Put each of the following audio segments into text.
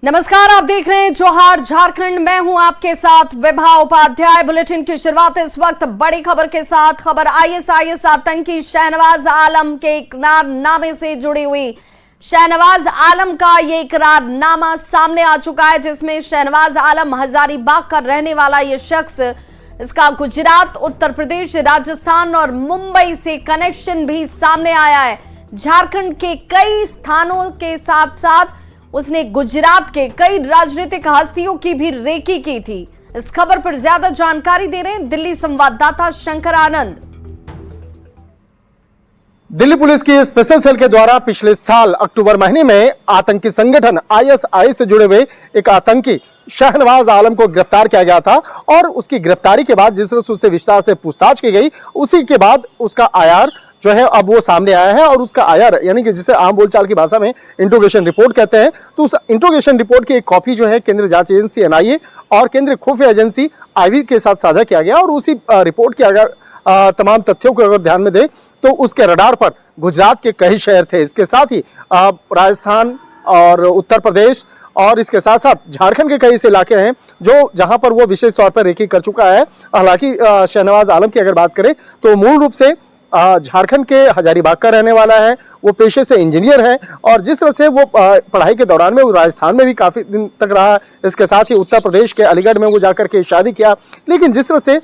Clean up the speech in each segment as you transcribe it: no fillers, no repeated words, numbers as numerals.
नमस्कार, आप देख रहे हैं जोहार झारखंड। मैं हूं आपके साथ विभा उपाध्याय। बुलेटिन की शुरुआत इस वक्त बड़ी खबर के साथ। खबर आईएसआईएस आतंकी शहनवाज आलम के इकरारनामे से जुड़ी हुई। शहनवाज आलम का ये इकरारनामा सामने आ चुका है, जिसमें शहनवाज आलम हजारीबाग का रहने वाला ये शख्स, इसका गुजरात, उत्तर प्रदेश, राजस्थान और मुंबई से कनेक्शन भी सामने आया है। झारखंड के कई स्थानों के साथ साथ उसने गुजरात के कई राजनीतिक हस्तियों की भी रेकी की थी। इस खबर पर ज्यादा जानकारी दे रहे हैं दिल्ली संवाददाता शंकर आनंद। दिल्ली पुलिस की स्पेशल सेल के द्वारा पिछले साल अक्टूबर महीने में आतंकी संगठन आईएसआई से जुड़े हुए एक आतंकी शहनवाज आलम को गिरफ्तार किया गया था और उसकी गिरफ्तारी के बाद जिस तरह से उससे विस्तार से पूछताछ की गई, उसी के बाद उसका आयार जो है अब वो सामने आया है। और उसका आयार यानी कि जिसे आम बोलचाल की भाषा में इंट्रोगेशन रिपोर्ट कहते हैं, तो उस इंट्रोगेशन रिपोर्ट की एक कॉपी जो है केंद्रीय जांच एजेंसी एनआईए और केंद्रीय खुफिया एजेंसी आईबी के साथ साझा किया गया। और उसी रिपोर्ट के अगर तमाम तथ्यों को अगर ध्यान में दें तो उसके रडार पर गुजरात के कई शहर थे, इसके साथ ही राजस्थान और उत्तर प्रदेश और इसके साथ साथ झारखंड के कई ऐसे इलाके हैं जो जहां पर वो विशेष तौर पर रेकी कर चुका है। हालांकि शहनवाज आलम की अगर बात करें तो मूल रूप से झारखंड के हजारीबाग का रहने वाला है। वो पेशे से इंजीनियर है और जिस तरह से वो पढ़ाई के दौरान में वो राजस्थान में भी काफ़ी दिन तक रहा, इसके साथ ही उत्तर प्रदेश के अलीगढ़ में वो जाकर के शादी किया। लेकिन जिस तरह से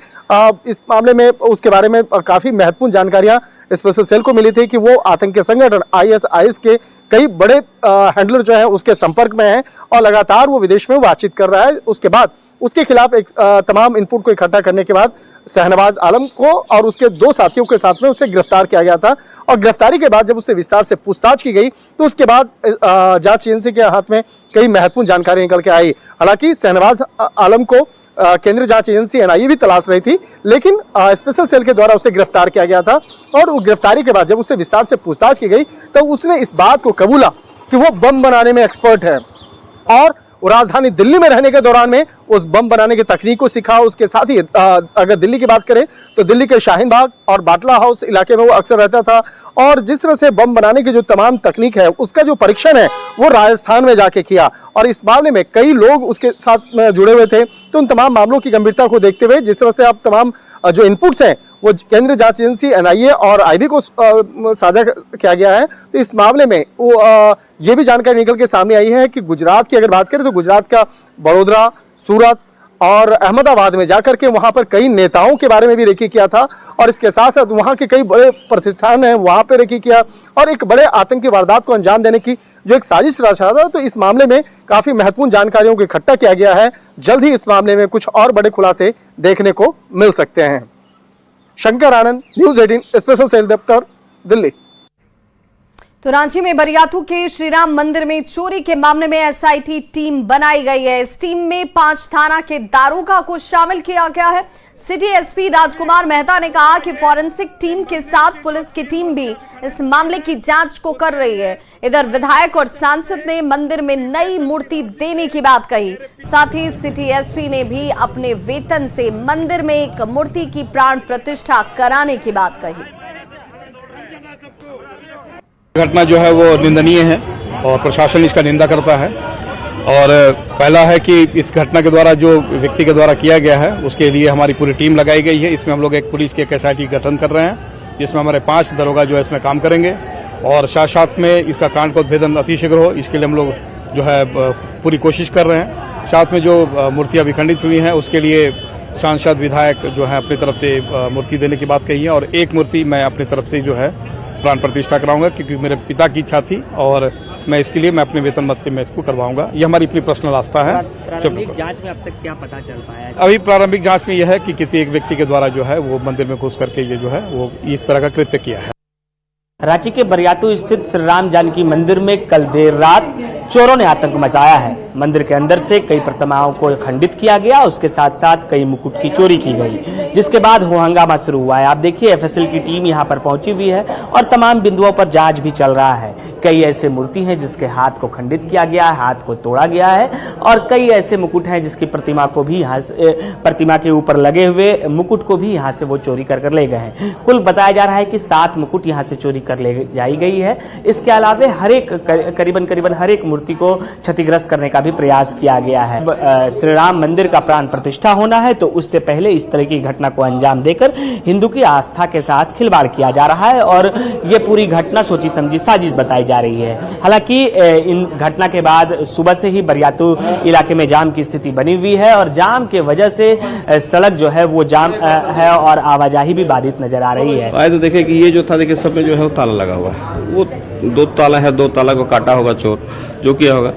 इस मामले में उसके बारे में काफ़ी महत्वपूर्ण जानकारियां स्पेशल सेल को मिली थी कि वो आतंकी संगठन आईएसआईएस के कई बड़े हैंडलर जो है उसके संपर्क में है और लगातार वो विदेश में बातचीत कर रहा है। उसके बाद उसके खिलाफ एक तमाम इनपुट को इकट्ठा करने के बाद शहनवाज आलम को और उसके दो साथियों के साथ में उसे गिरफ्तार किया गया था। और गिरफ्तारी के बाद जब उससे विस्तार से पूछताछ की गई तो उसके बाद जांच एजेंसी के हाथ में कई महत्वपूर्ण जानकारी निकल के आई। हालांकि शहनवाज आलम को केंद्रीय जांच एजेंसी एनआईए भी तलाश रही थी, लेकिन स्पेशल सेल के द्वारा उसे गिरफ्तार किया गया था। और वो गिरफ्तारी के बाद जब उससे विस्तार से पूछताछ की गई तो उसने इस बात को कबूला कि वो बम बनाने में एक्सपर्ट है और राजधानी दिल्ली में रहने के दौरान में उस बम बनाने की तकनीक को सीखा। उसके साथ ही अगर दिल्ली की बात करें तो दिल्ली के शाहीन बाग और बाटला हाउस इलाके में वो अक्सर रहता था और जिस तरह से बम बनाने की जो तमाम तकनीक है उसका जो परीक्षण है वो राजस्थान में जाके किया। और इस मामले में कई लोग उसके साथ में जुड़े हुए थे। तो उन तमाम मामलों की गंभीरता को देखते हुए जिस तरह से अब तमाम जो इनपुट्स हैं वो केंद्रीय जांच एजेंसी एनआईए और आईबी को साझा किया गया है, तो इस मामले में ये भी जानकारी निकल के सामने आई है कि गुजरात की अगर बात करें तो गुजरात का बड़ोदरा, सूरत और अहमदाबाद में जाकर के वहां पर कई नेताओं के बारे में भी रेकी किया था। और इसके साथ साथ वहां के कई बड़े प्रतिष्ठान हैं वहां पर रेकी किया और एक बड़े आतंकी वारदात को अंजाम देने की जो एक साजिश रचा था। तो इस मामले में काफी महत्वपूर्ण जानकारियों को इकट्ठा किया गया है। जल्द ही इस मामले में कुछ और बड़े खुलासे देखने को मिल सकते हैं। शंकर आनंद, न्यूज़ 18 स्पेशल सेल दफ्तर, दिल्ली। तो रांची में बरियातू के श्रीराम मंदिर में चोरी के मामले में एसआईटी टीम बनाई गई है। इस टीम में 5 थाना के दारोगा को शामिल किया गया है। सिटी एसपी राजकुमार मेहता ने कहा कि फॉरेंसिक टीम के साथ पुलिस की टीम भी इस मामले की जांच को कर रही है। इधर विधायक और सांसद ने मंदिर में नई मूर्ति देने की बात कही। साथ ही सिटी एसपी ने भी अपने वेतन से मंदिर में एक मूर्ति की प्राण प्रतिष्ठा कराने की बात कही। घटना जो है वो निंदनीय है और प्रशासन इसका निंदा करता है। और पहला है कि इस घटना के द्वारा जो व्यक्ति के द्वारा किया गया है उसके लिए हमारी पूरी टीम लगाई गई है। इसमें हम लोग एक पुलिस की एक एसआईटी गठन कर रहे हैं जिसमें हमारे 5 दरोगा जो है इसमें काम करेंगे और साथ साथ में इसका कांड का उद्भेदन अतिशीघ्र हो इसके लिए हम लोग जो है पूरी कोशिश कर रहे हैं। साथ में जो मूर्तियाँ विखंडित हुई हैं उसके लिए सांसद विधायक जो है अपनी तरफ से मूर्ति देने की बात कही है और एक मूर्ति मैं अपनी तरफ से जो है प्राण प्रतिष्ठा कराऊंगा क्योंकि मेरे पिता की इच्छा थी और मैं इसके लिए मैं अपने वेतन मद से मैं इसको करवाऊंगा। ये हमारी अपनी पर्सनल आस्था है। प्रारंभिक जांच में अब तक क्या पता चल पाया है? अभी प्रारंभिक जांच में यह है कि किसी एक व्यक्ति के द्वारा जो है वो मंदिर में घुस करके ये जो है वो इस तरह का कृत्य किया है। रांची के बरियातू स्थित श्री राम जानकी मंदिर में कल देर रात चोरों ने आतंक मचाया है। मंदिर के अंदर से कई प्रतिमाओं को खंडित किया गया, उसके साथ साथ कई मुकुट की चोरी की गई, जिसके बाद हो हंगामा शुरू हुआ है। आप देखिए एफएसएल की टीम यहां पर पहुंची हुई है और तमाम बिंदुओं पर जांच भी चल रहा है। कई ऐसे मूर्ति हैं जिसके हाथ को खंडित किया गया है, हाथ को तोड़ा गया है और कई ऐसे मुकुट हैं जिसकी प्रतिमा को भी प्रतिमा के ऊपर लगे हुए मुकुट को भी यहाँ से वो चोरी कर ले गए हैं। कुल बताया जा रहा है कि 7 मुकुट यहाँ से चोरी कर ले जाई गई है। इसके अलावा करीबन हर एक मूर्ति को क्षतिग्रस्त करने का भी प्रयास किया गया है। श्री राम मंदिर का प्राण प्रतिष्ठा होना है तो उससे पहले इस तरह की घटना को अंजाम देकर हिंदू की आस्था के साथ खिलवाड़ किया जा रहा है और ये पूरी घटना सोची समझी साजिश बताई जा रही है। हालांकि इन घटना के बाद सुबह से ही बरियातू इलाके में जाम की स्थिति बनी हुई है और जाम के वजह से सड़क जो है वो जाम है और आवाजाही भी बाधित नजर आ रही है। आए तो देखे कि ये जो था, देखिए सब में जो है वो ताला लगा हुआ है, वो 2 ताला है, 2 ताला को काटा होगा चोर, जो किया होगा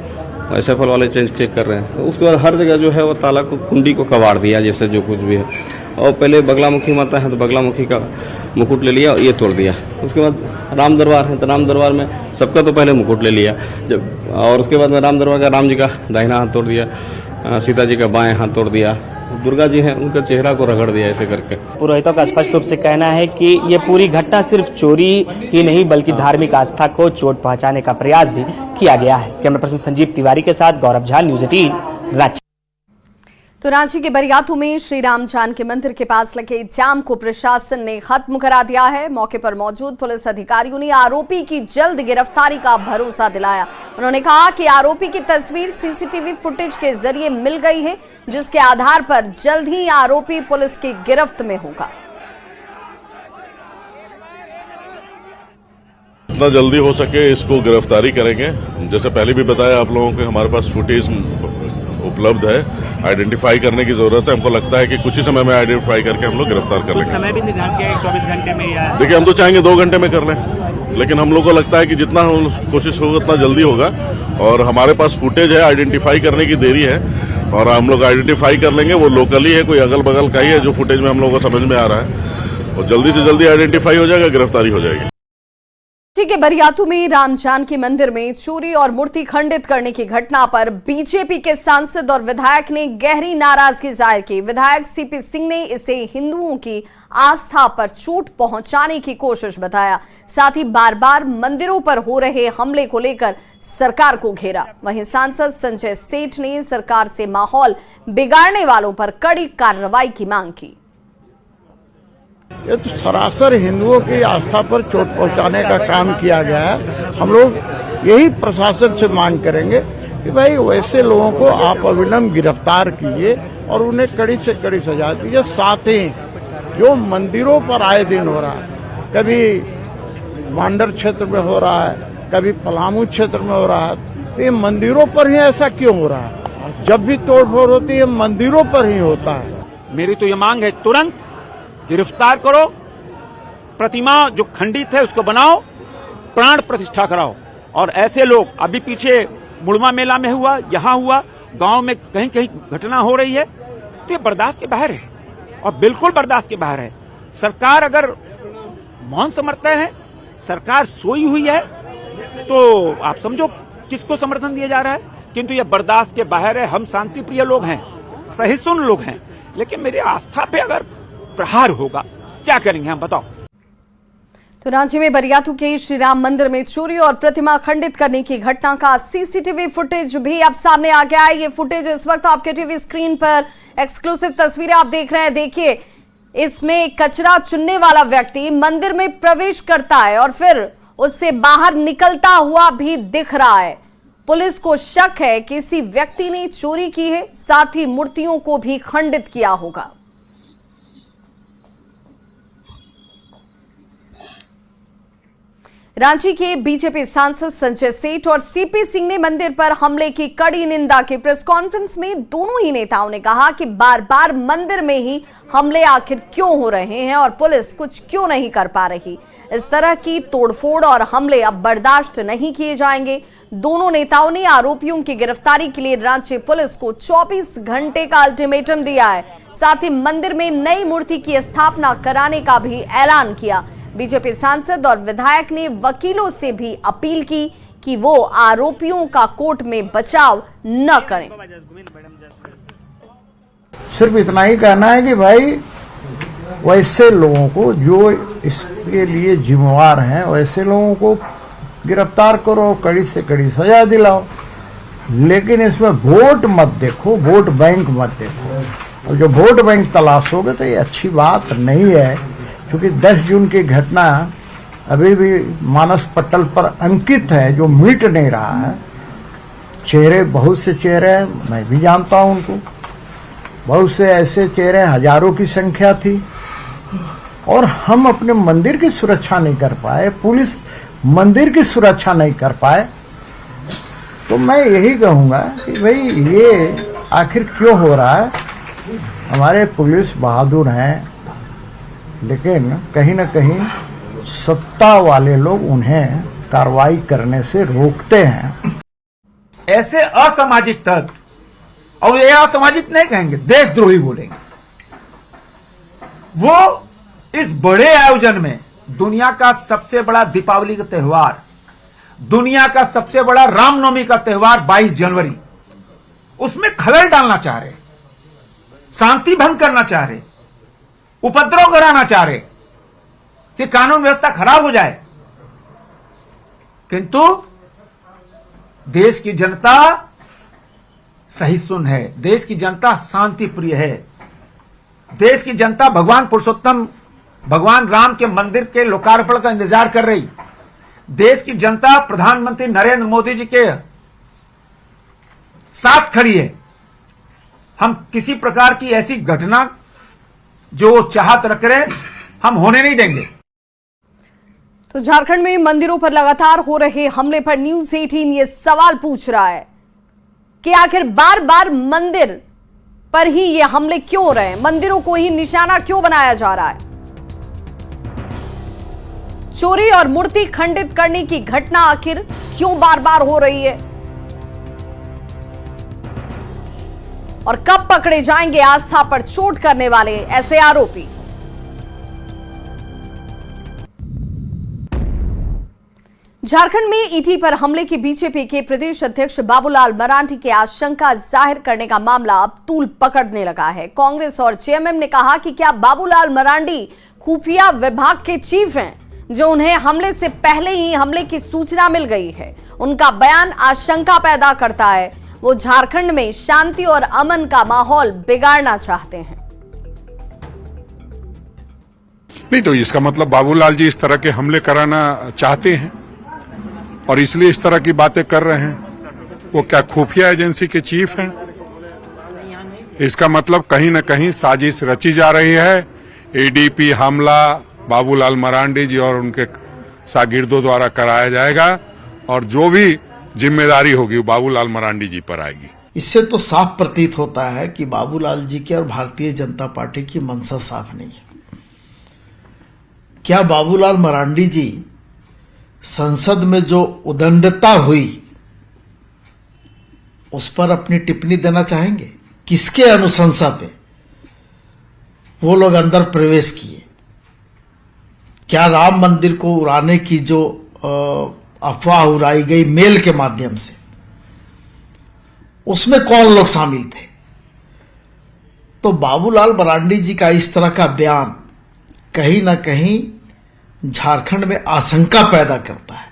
SFL वाले चेक कर रहे हैं। तो उसके बाद हर जगह जो है वो ताला को, कुंडी को कबाड़ दिया, जैसे जो कुछ भी है। और पहले बगलामुखी माता है तो बगलामुखी का मुकुट ले लिया और ये तोड़ दिया। उसके बाद राम दरबार है तो राम दरबार में सबका तो पहले मुकुट ले लिया जब, और उसके बाद में राम दरबार का राम जी का दाहिना हाथ तोड़ दिया, सीता जी का बाएं हाथ तोड़ दिया, दुर्गा जी हैं उनका चेहरा को रगड़ दिया ऐसे करके। पुरोहितों का स्पष्ट रूप से कहना है कि ये पूरी घटना सिर्फ चोरी ही नहीं बल्कि धार्मिक आस्था को चोट पहुंचाने का प्रयास भी किया गया है। कैमरा पर्सन संजीव तिवारी के साथ गौरव झा, न्यूज़ 18 रांची। तो रांची के बरियातू में श्री राम जानकी मंदिर के पास लगे जाम को प्रशासन ने खत्म करा दिया है। मौके पर मौजूद पुलिस अधिकारियों ने आरोपी की जल्द गिरफ्तारी का भरोसा दिलाया। उन्होंने कहा कि आरोपी की तस्वीर सीसीटीवी फुटेज के जरिए मिल गई है, जिसके आधार पर जल्द ही आरोपी पुलिस की गिरफ्त में होगा। जितना जल्दी हो सके इसको गिरफ्तारी करेंगे। जैसे पहले भी बताया आप लोगों को, हमारे पास फुटेज उपलब्ध है, आइडेंटिफाई करने की जरूरत है। हमको लगता है कि कुछ ही समय में आइडेंटिफाई करके हम लोग गिरफ्तार कर लेंगे। समय भी निर्धारित किया है 24 घंटे में या? देखिए हम तो चाहेंगे 2 घंटे में कर लें, लेकिन हम लोग को लगता है कि जितना कोशिश होगा उतना जल्दी होगा। और हमारे पास फुटेज है, आइडेंटिफाई करने की देरी है और हम लोग आइडेंटिफाई कर लेंगे। वो लोकली है, कोई अगल बगल का ही है जो फुटेज में हम लोगों को समझ में आ रहा है, और जल्दी से जल्दी आइडेंटिफाई हो जाएगा, गिरफ्तारी हो जाएगी। ठीक है, बरियातू में राम जानकी मंदिर में चोरी और मूर्ति खंडित करने की घटना पर बीजेपी के सांसद और विधायक ने गहरी नाराजगी जाहिर की। विधायक सीपी सिंह ने इसे हिंदुओं की आस्था पर चोट पहुंचाने की कोशिश बताया। साथ ही बार बार मंदिरों पर हो रहे हमले को लेकर सरकार को घेरा। वहीं सांसद संजय सेठ ने सरकार से माहौल बिगाड़ने वालों पर कड़ी कार्रवाई की मांग की। ये तो सरासर हिंदुओं की आस्था पर चोट पहुंचाने का काम किया गया है। हम लोग यही प्रशासन से मांग करेंगे कि भाई वैसे लोगों को आप अविलंब गिरफ्तार कीजिए और उन्हें कड़ी से कड़ी सजा दीजिए। साथ ही जो मंदिरों पर आए दिन हो रहा है, कभी मांडर क्षेत्र में हो रहा है, कभी पलामू क्षेत्र में हो रहा है, तो ये मंदिरों पर ही ऐसा क्यों हो रहा है? जब भी तोड़फोड़ होती है मंदिरों पर ही होता है। मेरी तो ये मांग है, तुरंत गिरफ्तार करो, प्रतिमा जो खंडित है उसको बनाओ, प्राण प्रतिष्ठा कराओ। और ऐसे लोग, अभी पीछे मुड़मा मेला में हुआ, यहाँ हुआ, गांव में कहीं कहीं घटना हो रही है, तो ये बर्दाश्त के बाहर है और बिल्कुल बर्दाश्त के बाहर है। सरकार अगर मौन समर्थन है, सरकार सोई हुई है, तो आप समझो किसको समर्थन दिया जा रहा है। किंतु ये बर्दाश्त के बाहर है। हम शांति प्रिय लोग हैं, सहिष्णु लोग हैं, लेकिन मेरी आस्था पे अगर प्रहार होगा क्या करेंगे हम, बताओ। तो रांची में बरियातू के श्री राम मंदिर में चोरी और प्रतिमा खंडित करने की घटना का सीसीटीवी फुटेज भी अब सामने आ गया है। ये फुटेज इस वक्त आपके टीवी स्क्रीन पर एक्सक्लूसिव तस्वीरें आप देख रहे हैं। देखिए, इसमें कचरा चुनने वाला व्यक्ति मंदिर में प्रवेश करता है और फिर उससे बाहर निकलता हुआ भी दिख रहा है। पुलिस को शक है कि किसी व्यक्ति ने चोरी की है, साथ ही मूर्तियों को भी खंडित किया होगा। रांची के बीजेपी सांसद संजय सेठ और सीपी सिंह ने मंदिर पर हमले की कड़ी निंदा की। प्रेस कॉन्फ्रेंस में दोनों ही नेताओं ने कहा कि बार बार मंदिर में ही हमले आखिर क्यों हो रहे हैं और पुलिस कुछ क्यों नहीं कर पा रही। इस तरह की तोड़फोड़ और हमले अब बर्दाश्त नहीं किए जाएंगे। दोनों नेताओं ने आरोपियों की गिरफ्तारी के लिए रांची पुलिस को 24 घंटे का अल्टीमेटम दिया है। साथ ही मंदिर में नई मूर्ति की स्थापना कराने का भी ऐलान किया। बीजेपी सांसद और विधायक ने वकीलों से भी अपील की कि वो आरोपियों का कोर्ट में बचाव न करें। सिर्फ इतना ही कहना है कि भाई वैसे लोगों को जो इसके लिए जिम्मेवार हैं वैसे लोगों को गिरफ्तार करो, कड़ी से कड़ी सजा दिलाओ, लेकिन इसमें वोट मत देखो, वोट बैंक मत देखो। और जो वोट बैंक तलाशोगे तो ये अच्छी बात नहीं है, क्योंकि 10 जून की घटना अभी भी मानस पटल पर अंकित है, जो मिट नहीं रहा है। चेहरे, बहुत से चेहरे हैं, मैं भी जानता हूं उनको। बहुत से ऐसे चेहरे, हजारों की संख्या थी, और हम अपने मंदिर की सुरक्षा नहीं कर पाए, पुलिस मंदिर की सुरक्षा नहीं कर पाए। तो मैं यही कहूंगा कि भाई ये आखिर क्यों हो रहा है। हमारे पुलिस बहादुर हैं, लेकिन कहीं ना कहीं सत्ता वाले लोग उन्हें कार्रवाई करने से रोकते हैं। ऐसे असामाजिक तत्व, और ये असामाजिक नहीं कहेंगे, देशद्रोही बोलेंगे, वो इस बड़े आयोजन में दुनिया का सबसे बड़ा दीपावली का त्योहार, दुनिया का सबसे बड़ा रामनवमी का त्योहार 22 जनवरी, उसमें खलल डालना चाह रहे, शांति भंग करना चाह रहे, उपद्रव कराना चाह रहे कि कानून व्यवस्था खराब हो जाए। किंतु देश की जनता सहिष्णु है, देश की जनता शांति प्रिय है, देश की जनता भगवान पुरुषोत्तम भगवान राम के मंदिर के लोकार्पण का इंतजार कर रही, देश की जनता प्रधानमंत्री नरेंद्र मोदी जी के साथ खड़ी है। हम किसी प्रकार की ऐसी घटना जो चाहत रख रहे हम होने नहीं देंगे। तो झारखंड में मंदिरों पर लगातार हो रहे हमले पर न्यूज 18 ये सवाल पूछ रहा है कि आखिर बार बार मंदिर पर ही ये हमले क्यों हो रहे हैं, मंदिरों को ही निशाना क्यों बनाया जा रहा है। चोरी और मूर्ति खंडित करने की घटना आखिर क्यों बार बार हो रही है, और कब पकड़े जाएंगे आस्था पर चोट करने वाले ऐसे आरोपी। झारखंड में ईटी पर हमले की बीजेपी के प्रदेश अध्यक्ष बाबूलाल मरांडी की आशंका जाहिर करने का मामला अब तूल पकड़ने लगा है। कांग्रेस और जेएमएम ने कहा कि क्या बाबूलाल मरांडी खुफिया विभाग के चीफ हैं, जो उन्हें हमले से पहले ही हमले की सूचना मिल गई है। उनका बयान आशंका पैदा करता है, वो झारखंड में शांति और अमन का माहौल बिगाड़ना चाहते हैं। नहीं तो इसका मतलब बाबूलाल जी इस तरह के हमले कराना चाहते हैं और इसलिए इस तरह की बातें कर रहे हैं। वो क्या खुफिया एजेंसी के चीफ हैं? इसका मतलब कहीं न कहीं साजिश रची जा रही है। एडीपी हमला बाबूलाल मरांडी जी और उनके शागिर्दों द्वारा कराया जाएगा और जो भी जिम्मेदारी होगी वो बाबूलाल मरांडी जी पर आएगी। इससे तो साफ प्रतीत होता है कि बाबूलाल जी की और भारतीय जनता पार्टी की मंशा साफ नहीं है। क्या बाबूलाल मरांडी जी संसद में जो उदंडता हुई उस पर अपनी टिप्पणी देना चाहेंगे? किसके अनुशंसा पे वो लोग अंदर प्रवेश किए? क्या राम मंदिर को उड़ाने की जो अफवाह उड़ाई गई मेल के माध्यम से, उसमें कौन लोग शामिल थे? तो बाबूलाल मरांडी जी का इस तरह का बयान कहीं ना कहीं झारखंड में आशंका पैदा करता है।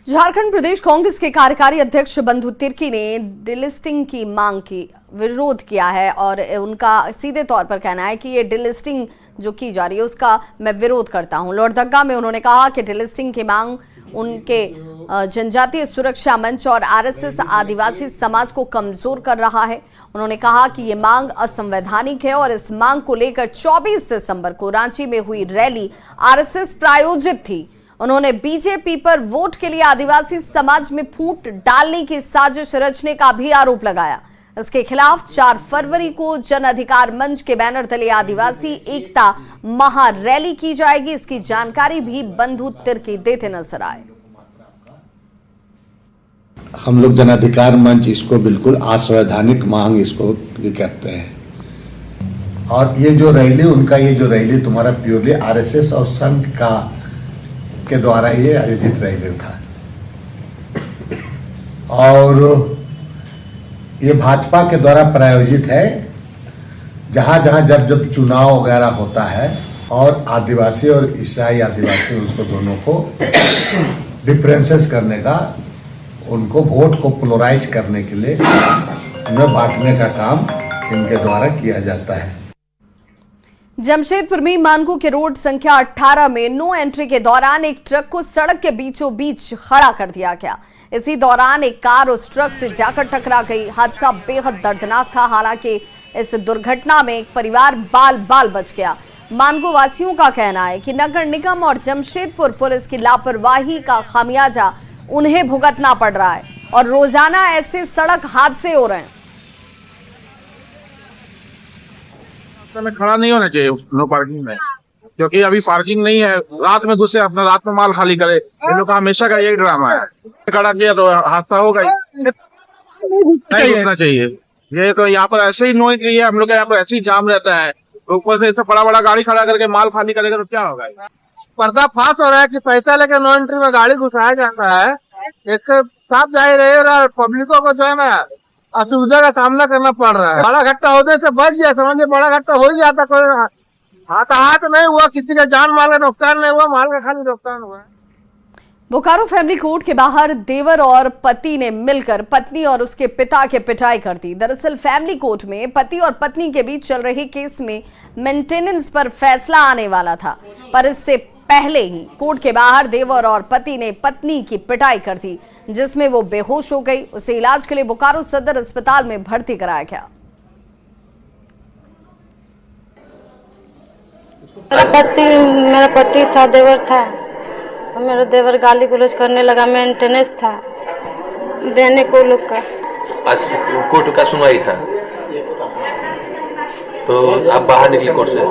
झारखंड प्रदेश कांग्रेस के कार्यकारी अध्यक्ष बंधु तिर्की ने डिलिस्टिंग की मांग की विरोध किया है और उनका सीधे तौर पर कहना है कि ये डिलिस्टिंग जो की जा रही है उसका मैं विरोध करता हूं। लोहरदगा में उन्होंने कहा कि डिलिस्टिंग की मांग उनके जनजातीय सुरक्षा मंच और आरएसएस आदिवासी समाज को कमजोर कर रहा है। उन्होंने कहा कि ये मांग असंवैधानिक है और इस मांग को लेकर 24 दिसंबर को रांची में हुई रैली आरएसएस प्रायोजित थी। उन्होंने बीजेपी पर वोट के लिए आदिवासी समाज में फूट डालने की साजिश रचने का भी आरोप लगाया। इसके खिलाफ 4 फरवरी को जन अधिकार मंच के बैनर तले आदिवासी एकता महा रैली की जाएगी। इसकी जानकारी भी बंधु तिर्की देते नजर आए। हम लोग जन अधिकार मंच इसको बिल्कुल असंवैधानिक मांग इसको कहते हैं। और ये जो रैली उनका, ये जो रैली तुम्हारा प्योरली आरएसएस और संघ का के द्वारा ये आयोजित रैली था और ये भाजपा के द्वारा प्रायोजित है। जहां जहां जब चुनाव वगैरह होता है और आदिवासी और ईसाई आदिवासी उसको दोनों को डिफरेंसेस करने का, उनको वोट को पोलराइज करने के लिए उन्हें बांटने का काम इनके द्वारा किया जाता है। जमशेदपुर में मानगो के रोड संख्या 18 में नो एंट्री के दौरान एक ट्रक को सड़क के बीचों बीच खड़ा कर दिया गया। इसी दौरान एक कार उस ट्रक से जाकर टकरा गई। हादसा बेहद दर्दनाक था। हालांकि इस दुर्घटना में एक परिवार बाल बाल बच गया। मानगो वासियों का कहना है कि नगर निगम और जमशेदपुर पुलिस की लापरवाही का खामियाजा उन्हें भुगतना पड़ रहा है और रोजाना ऐसे सड़क हादसे हो रहे हैं। में खड़ा नहीं होना चाहिए नो पार्किंग में, क्योंकि अभी पार्किंग नहीं है। रात में घुसे अपना रात में माल खाली करे, इन लोग का हमेशा का यही ड्रामा है। खड़ा किया तो हादसा होगा ही, नहीं घुसना चाहिए। ये तो यहाँ पर ऐसे ही नोई है, हम लोग का यहाँ पर ऐसे ही जाम रहता है। ऊपर से ऐसा बड़ा बड़ा गाड़ी खड़ा करके माल खाली करेगा तो क्या होगा। पर्दाफाश हो रहा है कि पैसा लेकर नो एंट्री में गाड़ी घुसाया जाता है। इससे साफ जाहिर है पब्लिकों को जो है ना असुविधा का सामना करना पड़ रहा है। बड़ा घटना होने से बच गया, समझिए बड़ा घटना हो ही जाता। कोई हाथ नहीं हुआ, किसी का जान माल का नुकसान नहीं हुआ, माल का खाली नुकसान हुआ। बोकारो फैमिली कोर्ट के बाहर देवर और पति ने मिलकर पत्नी और उसके पिता के पिटाई कर दी। दरअसल फैमिली कोर्ट में पति और पत्नी के बीच चल रहे केस में मेंटेनेंस पर फैसला आने वाला था, पर इससे पहले ही कोर्ट के बाहर देवर और पति ने पत्नी की पिटाई कर दी, जिसमें वो बेहोश हो गई। उसे इलाज के लिए बोकारो सदर अस्पताल में भर्ती कराया गया। मेरा पति था, देवर था। मेरा देवर गाली गलौज करने लगा, मेंटेनेंस था देने को लोग का। आज कोर्ट का सुनवाई था तो आप बाहर निकले कोर्ट से,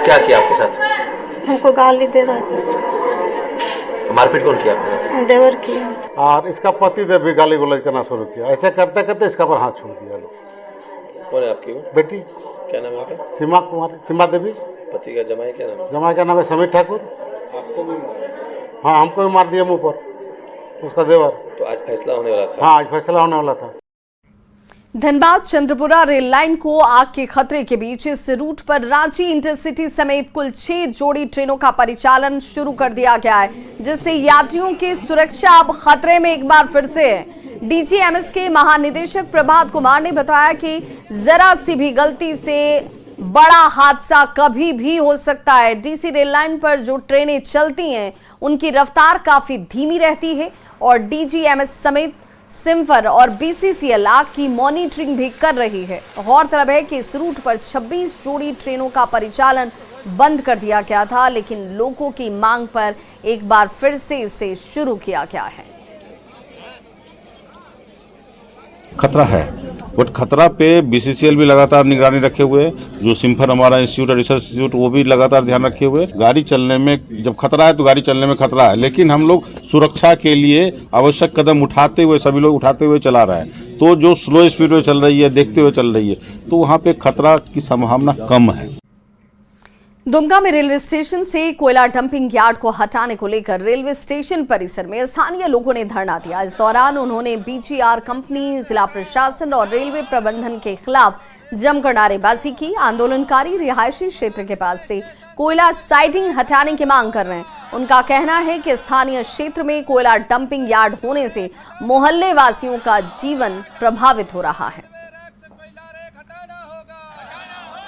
क्या किया आपके साथ? हमको गाली दे रहा था। मारपीट कौन किया आपने? देवर की। और इसका पति देव भी गाली गलौज करना शुरू किया। ऐसे करते करते इसका पर हाथ छोड़ दिया लोग। कौन है आपकी बेटी? क्या नाम है आपका? सीमा कुमारी, सीमा देवी। पति का जमाई क्या नाम है? जमाई का नाम है समीर ठाकुर। आपको भी? हाँ, हमको भी मार दिया मुंह पर, उसका देवर। तो आज फैसला होने वाला था? हाँ, आज फैसला होने वाला था। धनबाद चंद्रपुरा रेल लाइन को आग के खतरे के बीच इस रूट पर रांची इंटरसिटी समेत कुल 6 जोड़ी ट्रेनों का परिचालन शुरू कर दिया गया है, जिससे यात्रियों की सुरक्षा अब खतरे में एक बार फिर से है। डीजीएमएस के महानिदेशक प्रभात कुमार ने बताया कि जरा सी भी गलती से बड़ा हादसा कभी भी हो सकता है। डीसी रेल लाइन पर जो ट्रेनें चलती हैं उनकी रफ्तार काफी धीमी रहती है और डीजीएमएस समेत सिम्फर और बीसीसीएल आग की मॉनिटरिंग भी कर रही है। गौरतलब है कि इस रूट पर 26 जोड़ी ट्रेनों का परिचालन बंद कर दिया गया था, लेकिन लोगों की मांग पर एक बार फिर से इसे शुरू किया गया है। खतरा है, बट खतरा पे बीसीसीएल भी लगातार निगरानी रखे हुए, जो सिम्फर हमारा इंस्टीट्यूट रिसर्च इंस्टीट्यूट वो भी लगातार ध्यान रखे हुए। गाड़ी चलने में जब खतरा है तो गाड़ी चलने में खतरा है, लेकिन हम लोग सुरक्षा के लिए आवश्यक कदम उठाते हुए, सभी लोग उठाते हुए चला रहा है। तो जो स्लो स्पीड में चल रही है, देखते हुए चल रही है, तो वहाँ पे खतरा की संभावना कम है। दुमका में रेलवे स्टेशन से कोयला डंपिंग यार्ड को हटाने को लेकर रेलवे स्टेशन परिसर में स्थानीय लोगों ने धरना दिया। इस दौरान उन्होंने बीजीआर कंपनी, जिला प्रशासन और रेलवे प्रबंधन के खिलाफ जमकर नारेबाजी की। आंदोलनकारी रिहायशी क्षेत्र के पास से कोयला साइडिंग हटाने की मांग कर रहे हैं। उनका कहना है कि स्थानीय क्षेत्र में कोयला डंपिंग यार्ड होने से मोहल्ले वासियों का जीवन प्रभावित हो रहा है।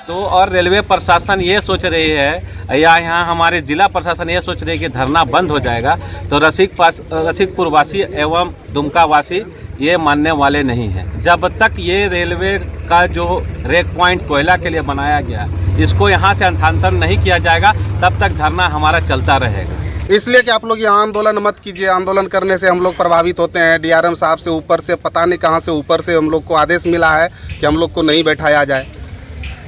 तो और रेलवे प्रशासन ये सोच रही है या यहाँ हमारे जिला प्रशासन ये सोच रही है कि धरना बंद हो जाएगा, तो रसिकपुर वासी एवं दुमका वासी ये मानने वाले नहीं हैं। जब तक ये रेलवे का जो रेक पॉइंट कोयला के लिए बनाया गया इसको यहाँ से स्थानांतरण नहीं किया जाएगा, तब तक धरना हमारा चलता रहेगा। इसलिए कि आप लोग यहाँ आंदोलन मत कीजिए। आंदोलन करने से हम लोग प्रभावित होते हैं। डीआरएम साहब से ऊपर से पता नहीं कहाँ से ऊपर से हम लोग को आदेश मिला है कि हम लोग को नहीं बैठाया जाए।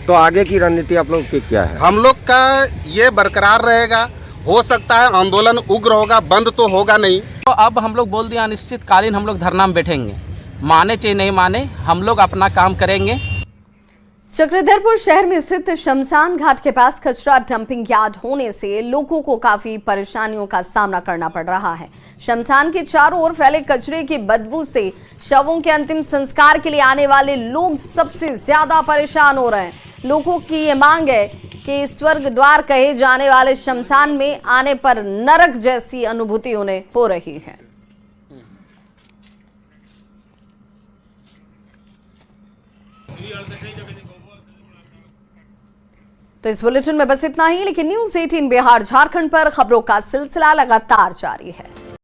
तो आगे की रणनीति आप लोग की क्या है? हम लोग का ये बरकरार रहेगा। हो सकता है आंदोलन उग्र होगा, बंद तो होगा नहीं। तो अब हम लोग बोल दिया अनिश्चितकालीन हम लोग धरना में बैठेंगे, माने चाहे नहीं माने हम लोग अपना काम करेंगे। चक्रधरपुर शहर में स्थित शमशान घाट के पास कचरा डंपिंग यार्ड होने से लोगों को काफी परेशानियों का सामना करना पड़ रहा है। शमशान के चारों ओर फैले कचरे की बदबू से शवों के अंतिम संस्कार के लिए आने वाले लोग सबसे ज्यादा परेशान हो रहे हैं। लोगों की ये मांग है कि स्वर्ग द्वार कहे जाने वाले शमशान में आने पर नरक जैसी अनुभूति उन्हें हो रही है। तो इस बुलेटिन में बस इतना ही, लेकिन न्यूज़ 18 बिहार झारखंड पर खबरों का सिलसिला लगातार जारी है।